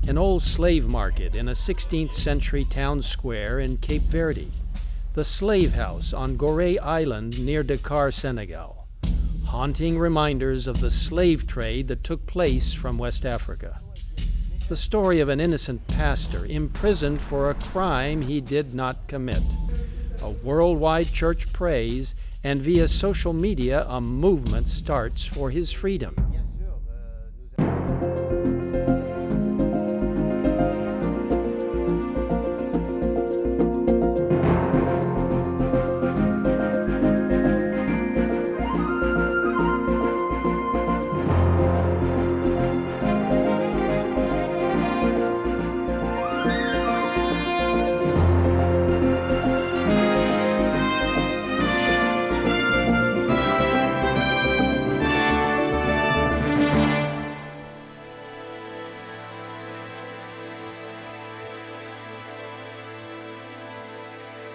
an old slave market in a 16th century town square in Cape Verde, the slave house on Gorée Island near Dakar, Senegal, haunting reminders of the slave trade that took place from West Africa. The story of an innocent pastor imprisoned for a crime he did not commit. A worldwide church prays, and via social media a movement starts for his freedom.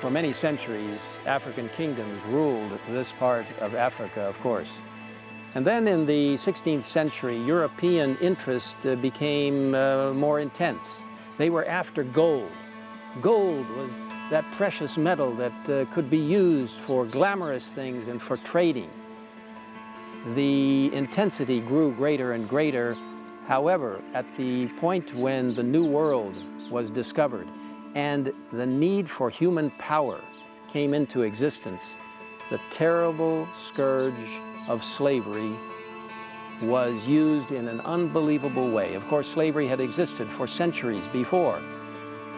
For many centuries, African kingdoms ruled this part of Africa, of course. And then in the 16th century, European interest became more intense. They were after gold. Gold was that precious metal that could be used for glamorous things and for trading. The intensity grew greater and greater. However, at the point when the New World was discovered, and the need for human power came into existence, the terrible scourge of slavery was used in an unbelievable way. Of course, slavery had existed for centuries before,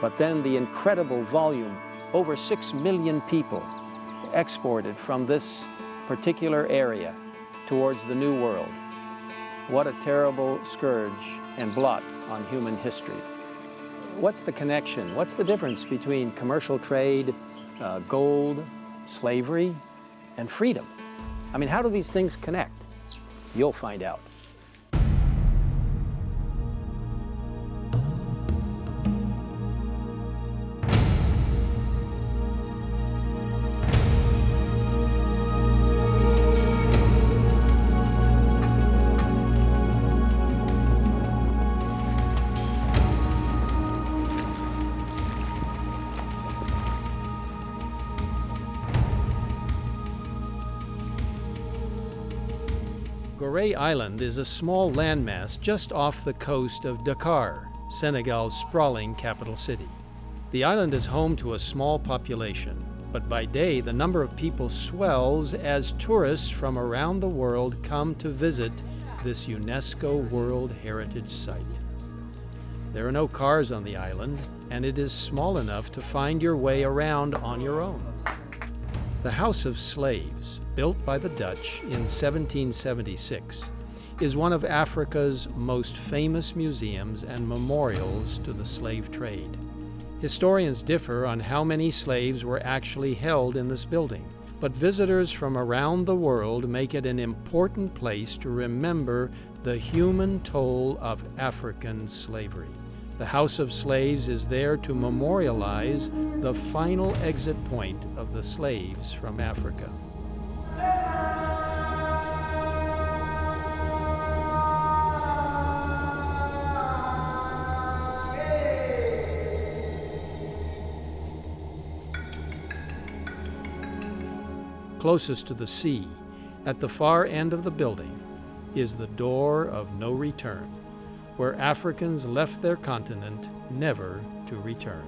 but then the incredible volume, over 6 million people exported from this particular area towards the New World. What a terrible scourge and blot on human history. What's the connection? What's the difference between commercial trade, gold, slavery, and freedom? I mean, how do these things connect? You'll find out. Gorée Island is a small landmass just off the coast of Dakar, Senegal's sprawling capital city. The island is home to a small population, but by day the number of people swells as tourists from around the world come to visit this UNESCO World Heritage Site. There are no cars on the island, and it is small enough to find your way around on your own. The House of Slaves, built by the Dutch in 1776, is one of Africa's most famous museums and memorials to the slave trade. Historians differ on how many slaves were actually held in this building, but visitors from around the world make it an important place to remember the human toll of African slavery. The House of Slaves is there to memorialize the final exit point of the slaves from Africa. Closest to the sea, at the far end of the building, is the door of no return, where Africans left their continent never to return.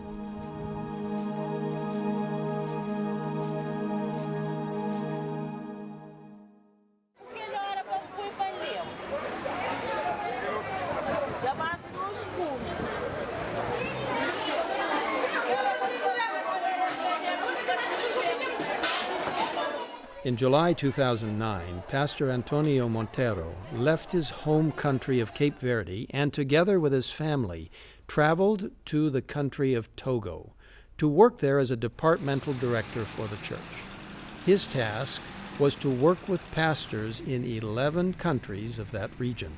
In July 2009, Pastor Antonio Monteiro left his home country of Cape Verde and, together with his family, traveled to the country of Togo to work there as a departmental director for the church. His task was to work with pastors in 11 countries of that region.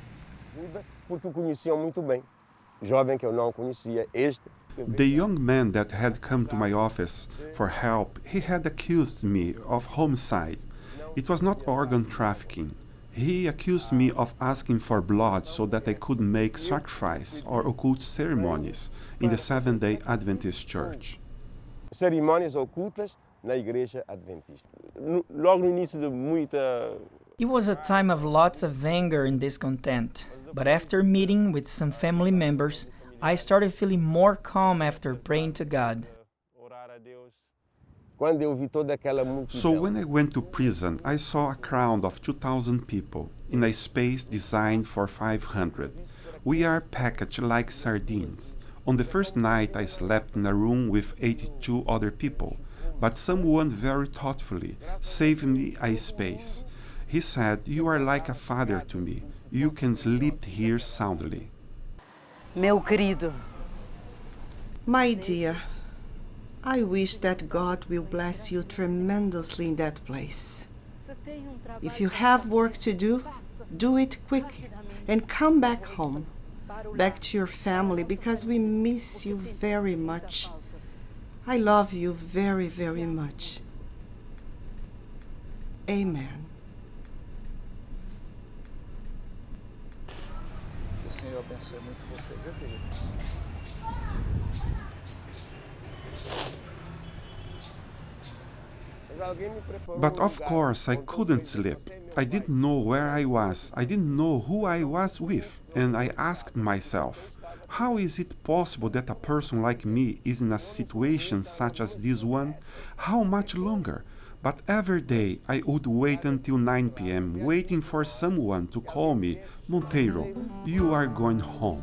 The young man that had come to my office for help, he had accused me of homicide. It was not organ trafficking. He accused me of asking for blood so that I could make sacrifice or occult ceremonies in the Seventh-day Adventist Church. Cerimônias ocultas na igreja adventista. Logo no início de muita. It was a time of lots of anger and discontent, but after meeting with some family members, I started feeling more calm after praying to God. So when I went to prison, I saw a crowd of 2,000 people in a space designed for 500. We are packaged like sardines. On the first night, I slept in a room with 82 other people, but someone very thoughtfully saved me a space. He said, "You are like a father to me. You can sleep here soundly." Meu querido. My dear, I wish that God will bless you tremendously in that place. If you have work to do it quick and come back home, back to your family, because we miss you very much. I love you very, very much. Amen. Que o Senhor abençoe muito você, viu, filho? But of course, I couldn't sleep. I didn't know where I was. I didn't know who I was with. And I asked myself, how is it possible that a person like me is in a situation such as this one? How much longer? But every day I would wait until 9 p.m., waiting for someone to call me, "Monteiro, you are going home."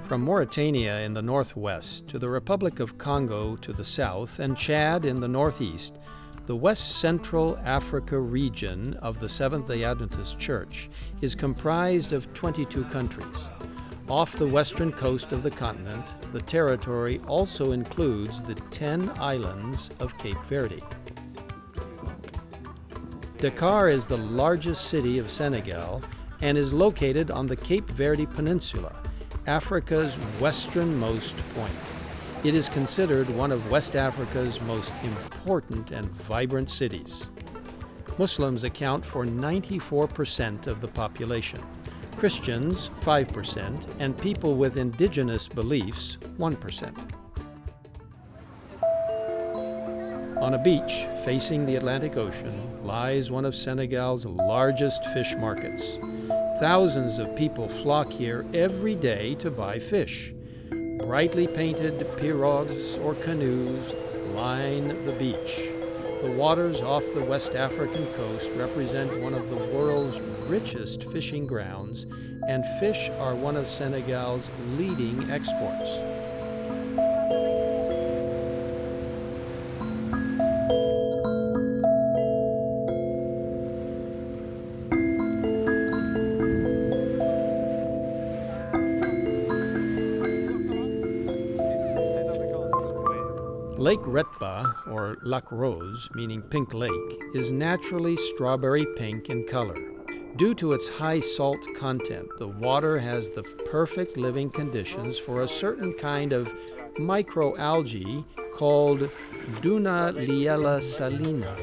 From Mauritania in the northwest to the Republic of Congo to the south and Chad in the northeast, the West Central Africa region of the Seventh-day Adventist Church is comprised of 22 countries. Off the western coast of the continent, the territory also includes the 10 islands of Cape Verde. Dakar is the largest city of Senegal and is located on the Cape Verde Peninsula, Africa's westernmost point. It is considered one of West Africa's most important and vibrant cities. Muslims account for 94% of the population, Christians 5%, and people with indigenous beliefs 1%. On a beach facing the Atlantic Ocean lies one of Senegal's largest fish markets. Thousands of people flock here every day to buy fish. Brightly painted pirogues or canoes line the beach. The waters off the West African coast represent one of the world's richest fishing grounds, and fish are one of Senegal's leading exports. Lake Retba, or Lac Rose, meaning pink lake, is naturally strawberry pink in color. Due to its high salt content, the water has the perfect living conditions for a certain kind of microalgae called Dunaliella salina.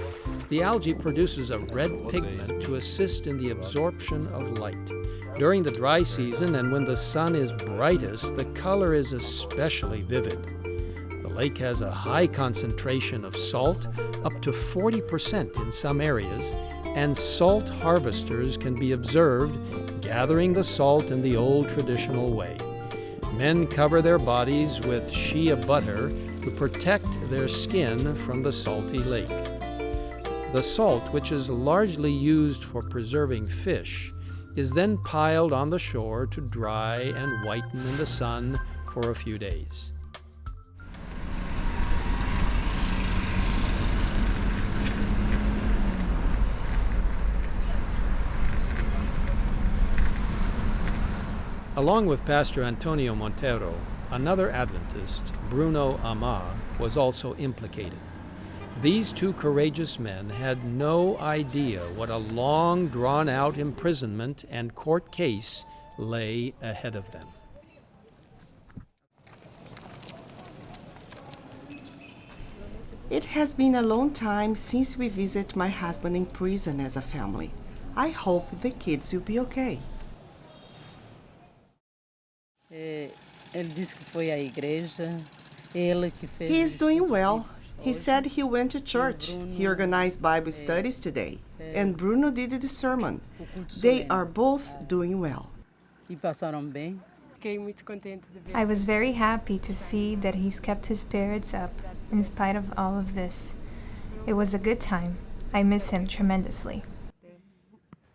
The algae produces a red pigment to assist in the absorption of light. During the dry season and when the sun is brightest, the color is especially vivid. The lake has a high concentration of salt, up to 40% in some areas, and salt harvesters can be observed gathering the salt in the old traditional way. Men cover their bodies with shea butter to protect their skin from the salty lake. The salt, which is largely used for preserving fish, is then piled on the shore to dry and whiten in the sun for a few days. Along with Pastor Antonio Monteiro, another Adventist, Bruno Ama, was also implicated. These two courageous men had no idea what a long, drawn-out imprisonment and court case lay ahead of them. It has been a long time since we visit my husband in prison as a family. I hope the kids will be okay. He is doing well. He said he went to church. He organized Bible studies today. And Bruno did the sermon. They are both doing well. I was very happy to see that he's kept his spirits up in spite of all of this. It was a good time. I miss him tremendously.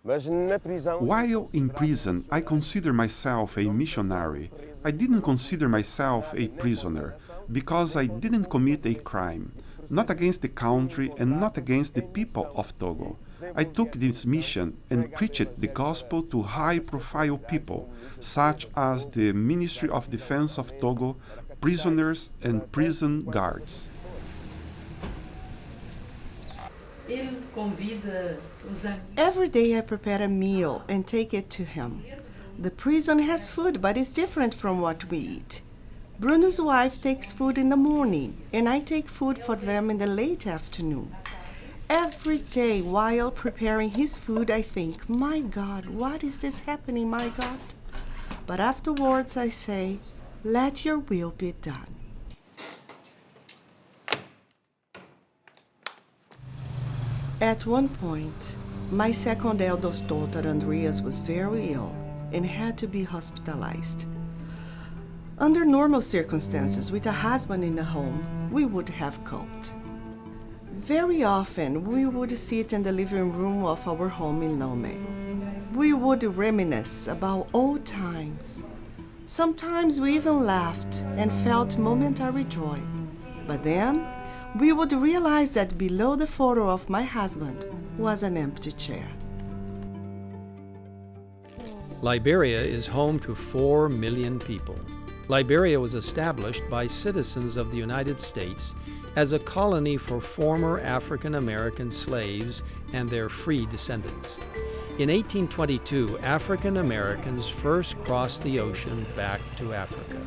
While in prison, I consider myself a missionary. I didn't consider myself a prisoner because I didn't commit a crime, not against the country and not against the people of Togo. I took this mission and preached the gospel to high-profile people, such as the Ministry of Defense of Togo, prisoners, and prison guards. Every day I prepare a meal and take it to him. The prison has food, but it's different from what we eat. Bruno's wife takes food in the morning, and I take food for them in the late afternoon. Every day while preparing his food, I think, my God, what is this happening, my God? But afterwards I say, let your will be done. At one point, my second eldest daughter, Andreas, was very ill and had to be hospitalized. Under normal circumstances, with a husband in the home, we would have coped. Very often, we would sit in the living room of our home in Lome. We would reminisce about old times. Sometimes we even laughed and felt momentary joy. But then, we would realize that below the photo of my husband was an empty chair. Liberia is home to 4 million people. Liberia was established by citizens of the United States as a colony for former African American slaves and their free descendants. In 1822, African Americans first crossed the ocean back to Africa.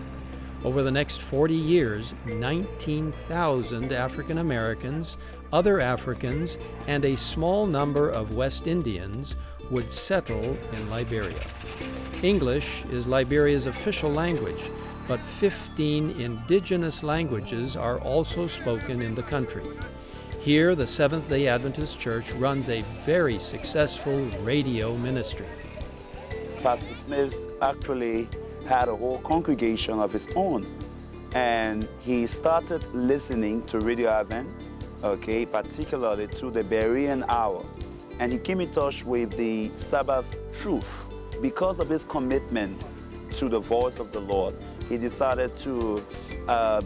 Over the next 40 years, 19,000 African Americans, other Africans, and a small number of West Indians would settle in Liberia. English is Liberia's official language, but 15 indigenous languages are also spoken in the country. Here, the Seventh-day Adventist Church runs a very successful radio ministry. Pastor Smith actually had a whole congregation of his own, and he started listening to Radio Advent, particularly to the Berean Hour, and he came in touch with the Sabbath truth. Because of his commitment to the voice of the Lord, he decided to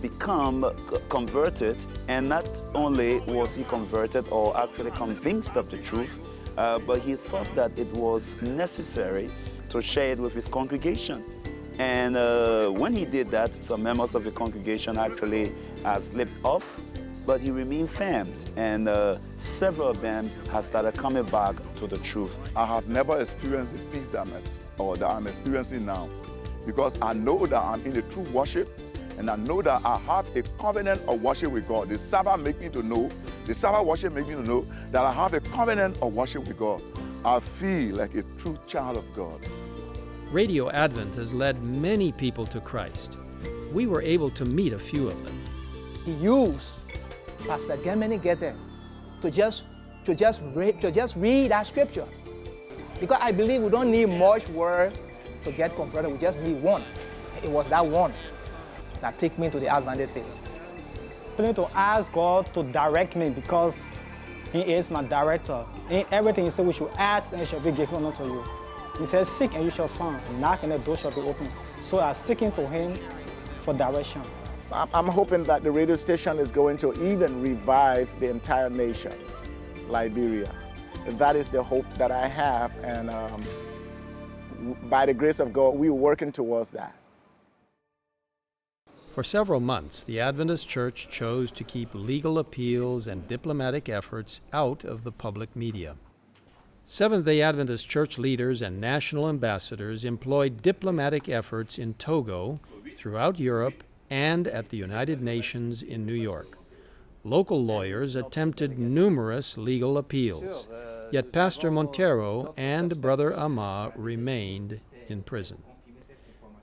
become converted, and not only was he converted or actually convinced of the truth, but he thought that it was necessary to share it with his congregation. And when he did that, some members of the congregation actually slipped off, but he remained firm, and several of them have started coming back to the truth. I have never experienced the peace that I'm experiencing now, because I know that I'm in the true worship, and I know that I have a covenant of worship with God. The Sabbath makes me to know, the Sabbath worship makes me to know that I have a covenant of worship with God. I feel like a true child of God. Radio Advent has led many people to Christ. We were able to meet a few of them. He used Pastor Gemini Gete to just read that scripture. Because I believe we don't need much word to get converted. We just need one. It was that one that took me to the Adventist faith. I need to ask God to direct me because He is my director. In everything He said we should ask and it shall be given unto you. He says, seek and you shall find, knock and the door shall be opened. So I'm seeking to Him for direction. I'm hoping that the radio station is going to even revive the entire nation, Liberia. That is the hope that I have, and by the grace of God, we're working towards that. For several months, the Adventist Church chose to keep legal appeals and diplomatic efforts out of the public media. Seventh-day Adventist Church leaders and national ambassadors employed diplomatic efforts in Togo, throughout Europe, and at the United Nations in New York. Local lawyers attempted numerous legal appeals, yet Pastor Monteiro and Brother Ama remained in prison.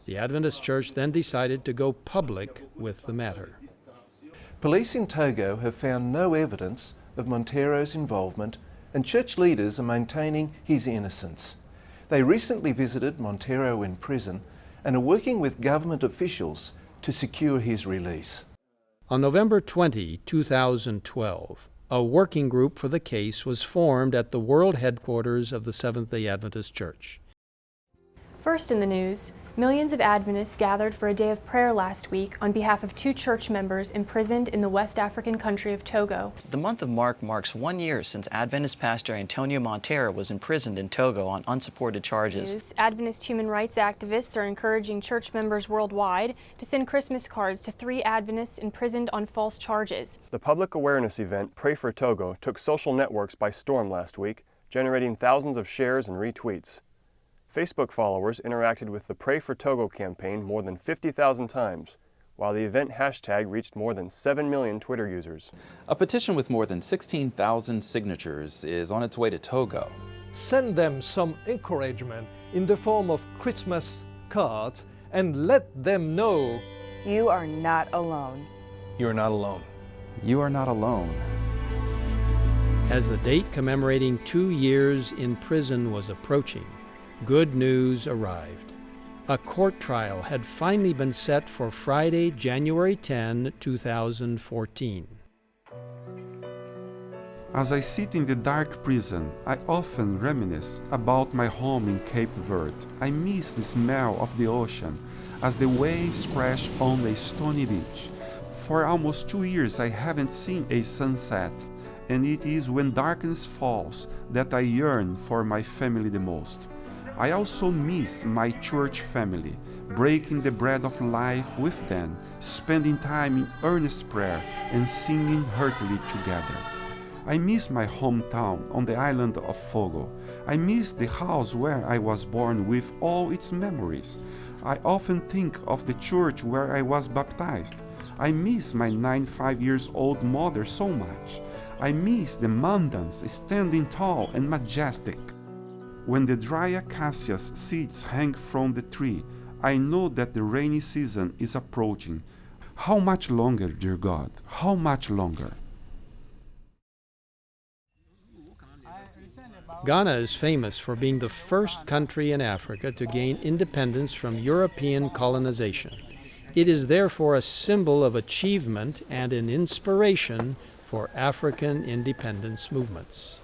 The Adventist Church then decided to go public with the matter. Police in Togo have found no evidence of Monteiro's involvement, and church leaders are maintaining his innocence. They recently visited Monteiro in prison and are working with government officials to secure his release. On November 20, 2012, a working group for the case was formed at the world headquarters of the Seventh-day Adventist Church. First in the news, millions of Adventists gathered for a day of prayer last week on behalf of 2 church members imprisoned in the West African country of Togo. The month of March marks 1 year since Adventist pastor Antonio Monteiro was imprisoned in Togo on unsupported charges. Adventist human rights activists are encouraging church members worldwide to send Christmas cards to 3 Adventists imprisoned on false charges. The public awareness event Pray for Togo took social networks by storm last week, generating thousands of shares and retweets. Facebook followers interacted with the Pray for Togo campaign more than 50,000 times, while the event hashtag reached more than 7 million Twitter users. A petition with more than 16,000 signatures is on its way to Togo. Send them some encouragement in the form of Christmas cards and let them know you are not alone. You are not alone. You are not alone. As the date commemorating 2 years in prison was approaching, good news arrived. A court trial had finally been set for Friday, January 10, 2014. As I sit in the dark prison, I often reminisce about my home in Cape Verde. I miss the smell of the ocean as the waves crash on the stony beach. For almost 2 years I haven't seen a sunset, and it is when darkness falls that I yearn for my family the most. I also miss my church family, breaking the bread of life with them, spending time in earnest prayer and singing heartily together. I miss my hometown on the island of Togo. I miss the house where I was born with all its memories. I often think of the church where I was baptized. I miss my 95-year-old mother so much. I miss the mountains standing tall and majestic. When the dry acacia's seeds hang from the tree, I know that the rainy season is approaching. How much longer, dear God? How much longer? Ghana is famous for being the first country in Africa to gain independence from European colonization. It is therefore a symbol of achievement and an inspiration for African independence movements.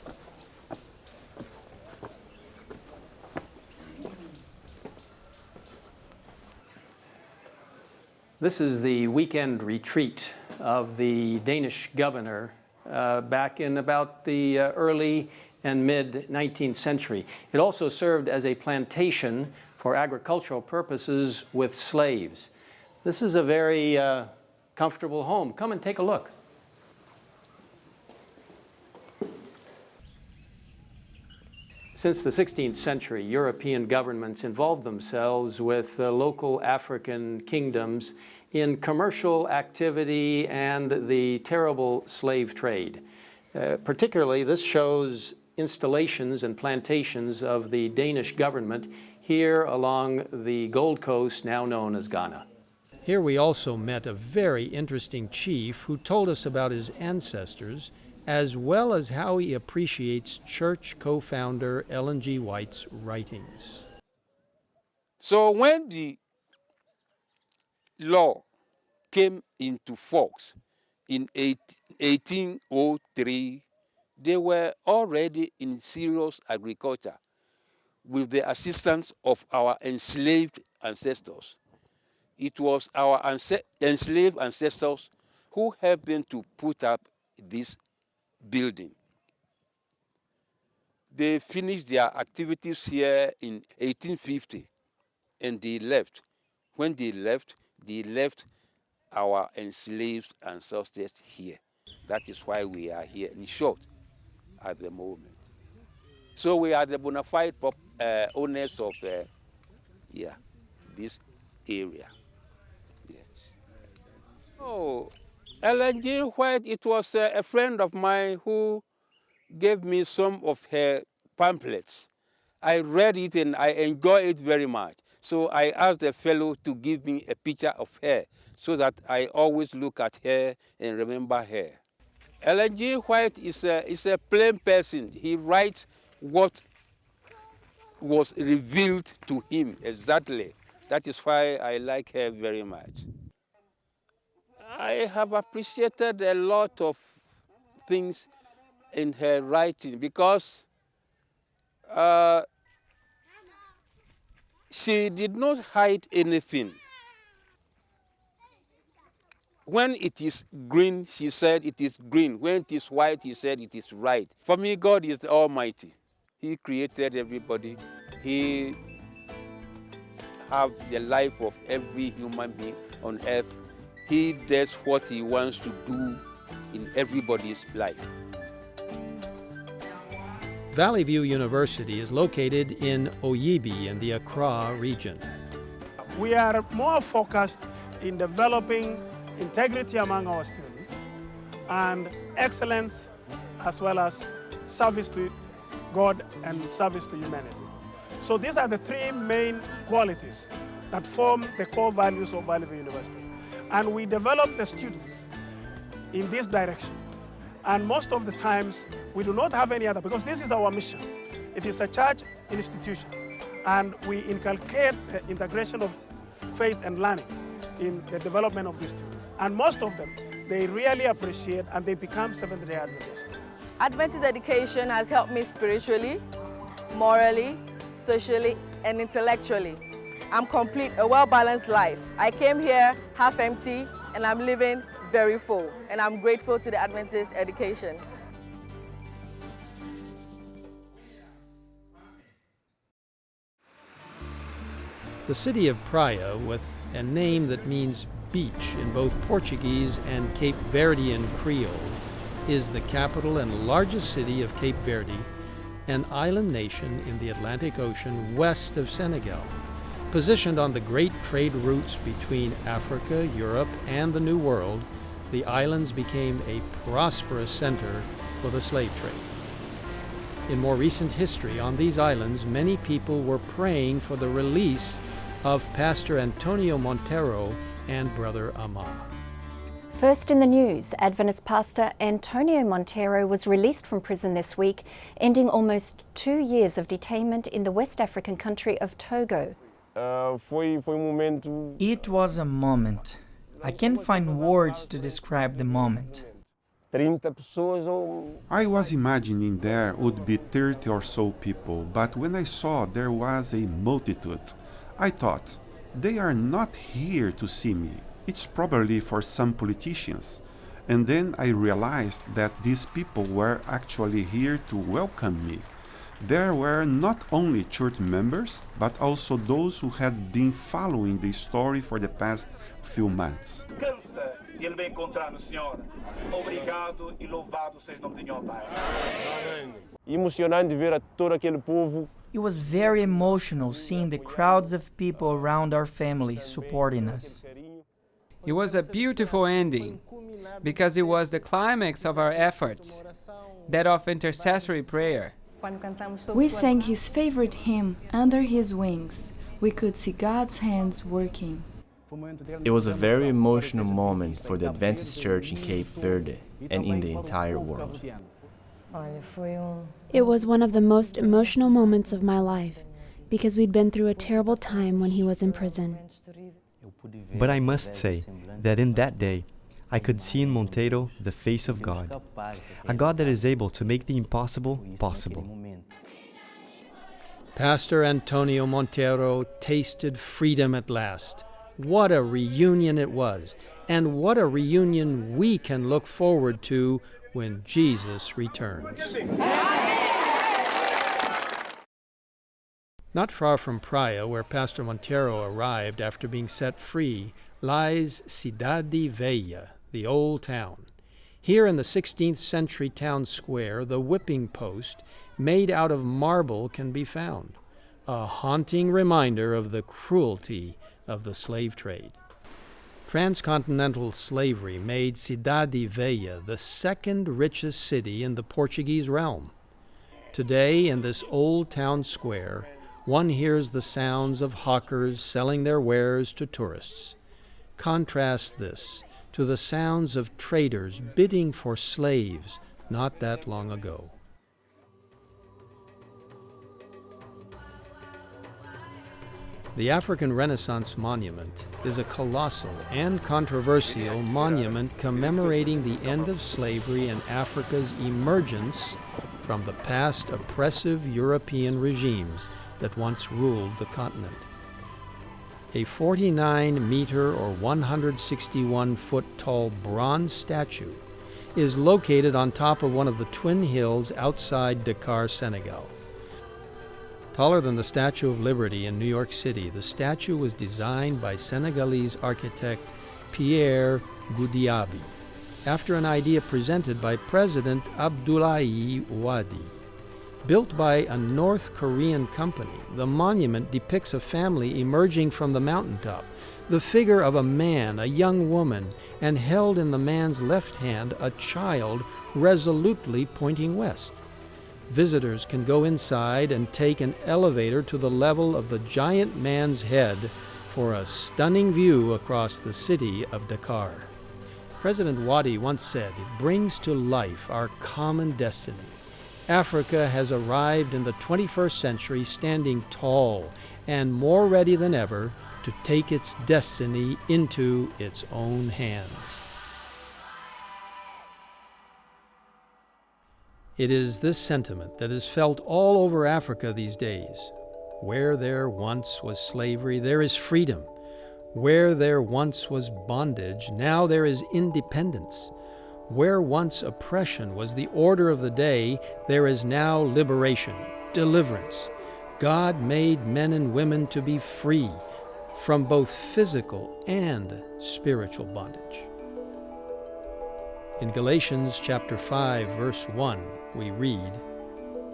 This is the weekend retreat of the Danish governor back in about the early and mid-19th century. It also served as a plantation for agricultural purposes with slaves. This is a very comfortable home. Come and take a look. Since the 16th century, European governments involved themselves with local African kingdoms in commercial activity and the terrible slave trade. Particularly, this shows installations and plantations of the Danish government here along the Gold Coast, now known as Ghana. Here we also met a very interesting chief who told us about his ancestors, as well as how he appreciates church co-founder Ellen G. White's writings. So when the law came into force in 1803, they were already in serious agriculture with the assistance of our enslaved ancestors. It was our enslaved ancestors who helped them to put up this building. They finished their activities here in 1850 and they left. When they left our enslaved ancestors here. That is why we are here, in short, at the moment. So we are the bona fide owners of this area. Yes. Oh, Ellen G. White, it was a friend of mine who gave me some of her pamphlets. I read it and I enjoyed it very much. So I asked the fellow to give me a picture of her so that I always look at her and remember her. Ellen G. White is a plain person. He writes what was revealed to him exactly. That is why I like her very much. I have appreciated a lot of things in her writing because she did not hide anything. When it is green, she said it is green. When it is white, he said it is right. For me, God is the Almighty. He created everybody. He has the life of every human being on earth. He does what he wants to do in everybody's life. Valley View University is located in Oyibi in the Accra region. We are more focused in developing integrity among our students and excellence as well as service to God and service to humanity. So these are the three main qualities that form the core values of Valley View University. And we develop the students in this direction. And most of the times, we do not have any other, because this is our mission. It is a church institution. And we inculcate the integration of faith and learning in the development of these students. And most of them, they really appreciate and they become Seventh-day Adventists. Adventist education has helped me spiritually, morally, socially, and intellectually. I'm complete, a well-balanced life. I came here half empty, and I'm living very full. And I'm grateful to the Adventist education. The city of Praia, with a name that means beach in both Portuguese and Cape Verdean Creole, is the capital and largest city of Cape Verde, an island nation in the Atlantic Ocean west of Senegal. Positioned on the great trade routes between Africa, Europe, and the New World, the islands became a prosperous center for the slave trade. In more recent history on these islands, many people were praying for the release of Pastor Antonio Monteiro and Brother Amar. First in the news, Adventist pastor Antonio Monteiro was released from prison this week, ending almost 2 years of detainment in the West African country of Togo. It was a moment. I can't find words to describe the moment. I was imagining there would be 30 or so people, but when I saw there was a multitude, I thought, they are not here to see me. It's probably for some politicians. And then I realized that these people were actually here to welcome me. There were not only church members, but also those who had been following the story for the past few months. It was very emotional seeing the crowds of people around our family supporting us. It was a beautiful ending because it was the climax of our efforts, that of intercessory prayer. We sang his favorite hymn, Under His Wings. We could see God's hands working. It was a very emotional moment for the Adventist Church in Cape Verde and in the entire world. It was one of the most emotional moments of my life because we'd been through a terrible time when he was in prison. But I must say that in that day, I could see in Monteiro the face of God, a God that is able to make the impossible possible. Pastor Antonio Monteiro tasted freedom at last. What a reunion it was, and what a reunion we can look forward to when Jesus returns. Not far from Praia, where Pastor Monteiro arrived after being set free, lies Cidade Velha, the old town. Here in the 16th century town square, the whipping post, made out of marble, can be found, a haunting reminder of the cruelty of the slave trade. Transcontinental slavery made Cidade Velha the second richest city in the Portuguese realm. Today, in this old town square, one hears the sounds of hawkers selling their wares to tourists. Contrast this to the sounds of traders bidding for slaves not that long ago. The African Renaissance Monument is a colossal and controversial monument commemorating the end of slavery and Africa's emergence from the past oppressive European regimes that once ruled the continent. A 49-meter or 161-foot tall bronze statue is located on top of one of the twin hills outside Dakar, Senegal. Taller than the Statue of Liberty in New York City, the statue was designed by Senegalese architect Pierre Goudiaby, after an idea presented by President Abdoulaye Wade. Built by a North Korean company, the monument depicts a family emerging from the mountaintop, the figure of a man, a young woman, and held in the man's left hand a child resolutely pointing west. Visitors can go inside and take an elevator to the level of the giant man's head for a stunning view across the city of Dakar. President Wade once said, "It brings to life our common destiny." Africa has arrived in the 21st century standing tall and more ready than ever to take its destiny into its own hands. It is this sentiment that is felt all over Africa these days. Where there once was slavery, there is freedom. Where there once was bondage, now there is independence. Where once oppression was the order of the day, there is now liberation, deliverance. God made men and women to be free from both physical and spiritual bondage. In Galatians chapter 5, verse 1, we read,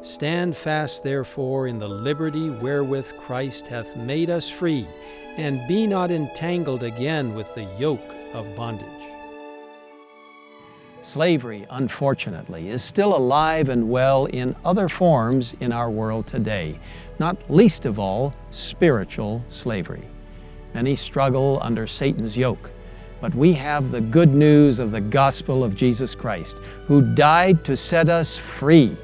"Stand fast therefore in the liberty wherewith Christ hath made us free, and be not entangled again with the yoke of bondage." Slavery, unfortunately, is still alive and well in other forms in our world today, not least of all spiritual slavery. Many struggle under Satan's yoke, but we have the good news of the gospel of Jesus Christ, who died to set us free.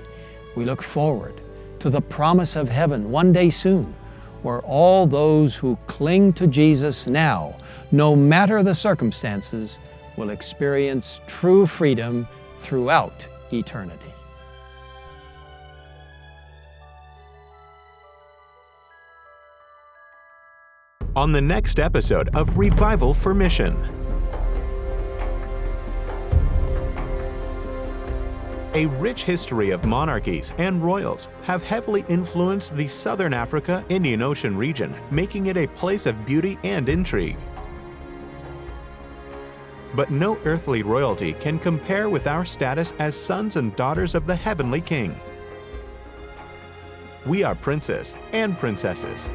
We look forward to the promise of heaven one day soon, where all those who cling to Jesus now, no matter the circumstances, will experience true freedom throughout eternity. On the next episode of Revival for Mission. A rich history of monarchies and royals have heavily influenced the Southern Africa Indian Ocean region, making it a place of beauty and intrigue. But no earthly royalty can compare with our status as sons and daughters of the Heavenly King. We are princes and princesses,